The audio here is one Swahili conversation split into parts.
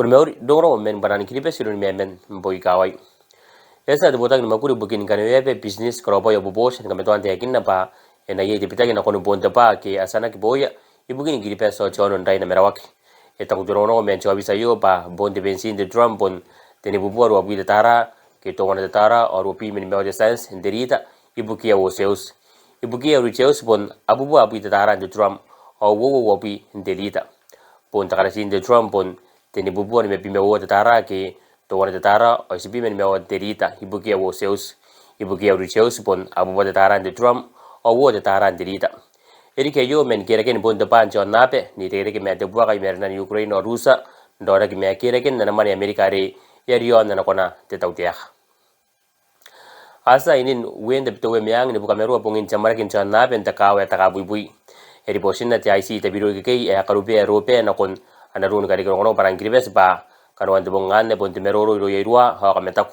Primero dongro men barani kiripe sirun men boy kawai. Esa de botak makuri bukin kanwe business kropo ya bubos ngam to ante yakin na pa ena ye de pitagi na kono bonta pa ke asana ki boya ibukin kiripe so chono ndai na merawak. Eta kudrono men cho bisa yo pa bonte bensin de drum bon teni bubuar wa de tara ke to wana de tara or pi min mewa de science derita ibukia wo seus. Ibukia richeus bon abubu abu de tara de drum o wo pi derita. Bon takarasin de drum bon teni bubuar me pi mewa de tara ke to wana de tara o sipi men mewa derita ibukia wo seus. Ibukia richeus bon abubu de tara de drum o wo de tara derita. Eri ke yo men kira ken bon depan jon nape ni tere ke me de bua kai merna Ukraine o Rusa ndora ke me kira ken na mani Amerika re yerion na kona te tautia asa inin wen de to me yang ni buka meru pongin chamara ken jon nape ta kawe ta ka bui eri posin na ti IC te biro ke e akarupe rope na kon ana run kari kono parang gribes ba kanwan de bongan ne bon te meroro ro yerua ha ka metak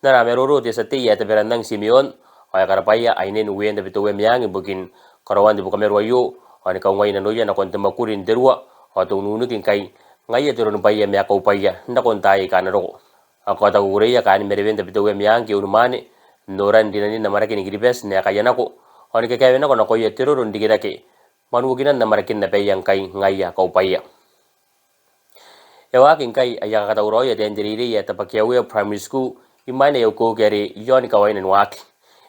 na meroro te sate ya te berandang Simeon o ya karapaya ainen wen de to me yang bukin karawan di buka merwa yo ani ka ngai na noya na kon tema kurin derwa atau nunu kin kai ngai teron paya me ka upaya nda kon tai ka na ro ako ta ure ya kan merwen de bitowe me anke urmane noran dinani na marake ni gripes ne ka yana ko ani ka kawe na ko na ko ye teron digira ke manu ginan na marake na pe yang kai ngai ya ka upaya yawa kin kai aya ka ta uro ya den diriri ya ta pakyawe primary school imane yo ko gere yon ka wainen wak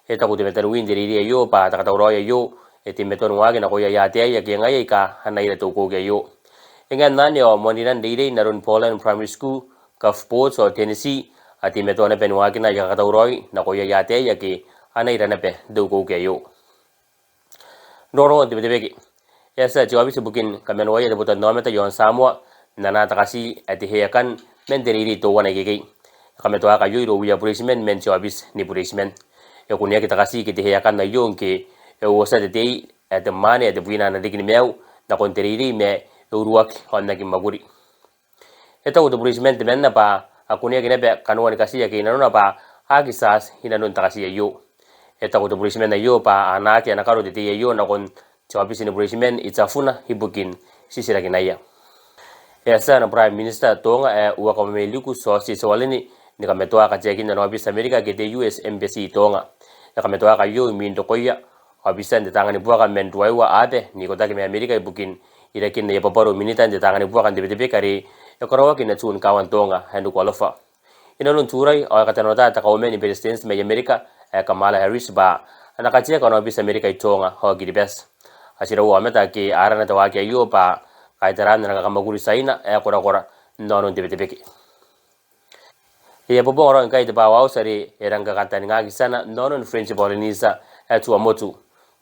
eta ko de meter win diriri yo pa ta uro ya yo eti meton wage na ko ya te ya ke ngai ka hanai re to ko ge yo engan nan yo moniran deire narun Poland primary school ka sports or Tennessee ati meton pen wage na ya ka roi na ko ya te ya ke hanai re na pe do ko ge yo noro de ke esa jawabi sebukin kamen waya de botan nometa yon samwa nana takasi ati he kan men deriri to wana ge kameto aka yo ro ya punishment men jawabis ni punishment yo kunia kita kasi ke he kan na yo ke o sa de dei at the money at the buina na digni meu na konteriri me uruak honna ki maguri eta o punishment men na pa akunia gine be kanwan kasi ya ke na pa agisas hinanun takasi yo eta o punishment na yo pa anaki na karo de yo na kon jawabis ni punishment itafuna hibukin sisira kinaya esa na prime minister tonga uwa ko meliku so si swalini ni kametoa ka jekin na office America ke de US embassy tonga ya kametoa ka yo min to koya abisan de tangani buaka men duaiwa ade ni kota ke Amerika ibukin irakin ne paparo minitan de tangani buaka de bebe kari e korowa kin chun kawan tonga handu qualifa inalun turai o ka tanota ta kaumen ni president me Amerika Kamala Harris ba ana ka che kono bis Amerika tonga ho giribes asira wa meta ke arana ta wa ke yo pa kai taran na ka maguri saina kora nonon de bebe ke ya bobo ron kai de ba wa sari eranga kantani ngagi sana nonon french polinisa tu amotu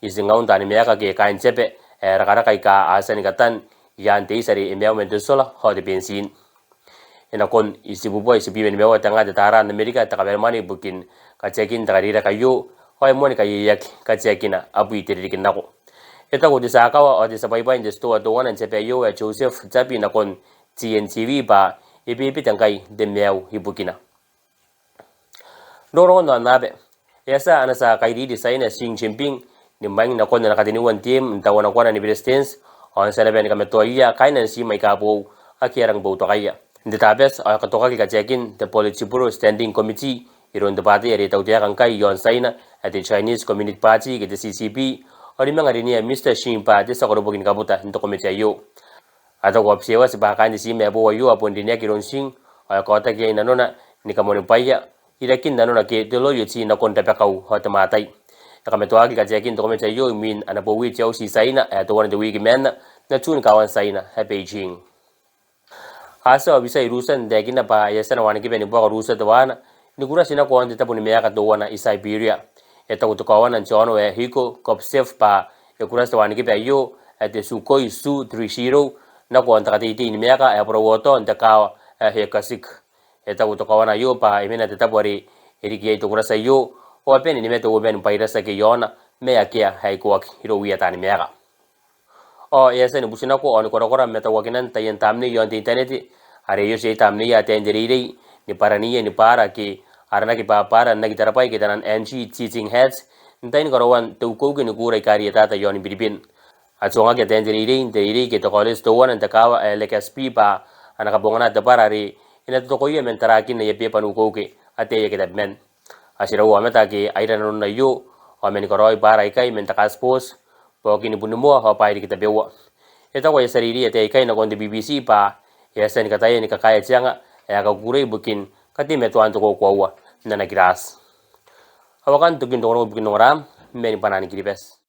isingaun tani meaka ke kain cepe rakara kai ka asani katan yan te sari emeu mento sola ho de bensin ena kon isi bubo isi bimen mewa tanga de tara na Amerika ta kaber mani bukin ka cekin ta rira kayo hoy moni kai yak ka cekina abu itirikin nako eta ko disa kawa o disa bai bai de sto to wan cepe yo Joseph Japi na kon TNTV ba ibi tangkai de meu hibukina doro no nabe esa anasa kai di desaina Xi Jinping ni mang na kon na katini wan team tawana kwana ni presidents on sala ben kameto iya kainan si mai ka bo akirang bo to kaya the tabes a ka to ka check-in the Politburo Standing Committee iron the party ere tawtia kan kai yon saina at the Chinese Communist Party ke the CCP ori mga rin Mr. Xi pa de sa korobogin kabuta into committee yo ato ko psewa si baka ni si mebo yo apon dinya kiron sing a ka ta ke nanona ni kamon paya irakin nanona ke de lo yuti na kon ta pakau hotamatai kametoa ka jekin to kometa yo min ana bo wi chau si saina to wan de wi men na chun kawan saina ha Beijing asa bisa Rusan de gina pa yasana wan ki beni bo Rusa to wana ni kura sina ko ande tapuni me ka to wana Siberia eta to kawan an chono e hiko kopsef pa e kura sta wan ki be yo ate Sukhoi Su-30 na ko anta ti ni me ka e pro woto anta ka he kasik eta to kawan yo pa imena te tapori eriki to kura sa yo o pen ni meto ben paira sa ke yona me akia hai ko hiro wi atani mega o yesa ni busina ko on ko meta wakinan tayen tamni yon internet are yo sei tamni ya tenderiri ni parani ni para ke arna ke pa para na gitara pai ke tanan NG teaching heads ntain korowan to ko ke ni kurai karieta ta yon bilibin a chonga ke tenderiri ke to college to wan ta kawa LKSP pa anakabongan at parari ina to ko yemen tarakin na yepe panuko ke ate ye kitab men asira wa meta ke aira non na yo o men koroi para ikai men takaspos pokin bunmo ho pa di kitab yo ita ko sariri ate ikai na kon di BBC pa ya sen kata ye ni kakaya changa ya ka gure bukin kati metuan to ko kwa na nagras awakan tukin to bukin ram men panani kiribes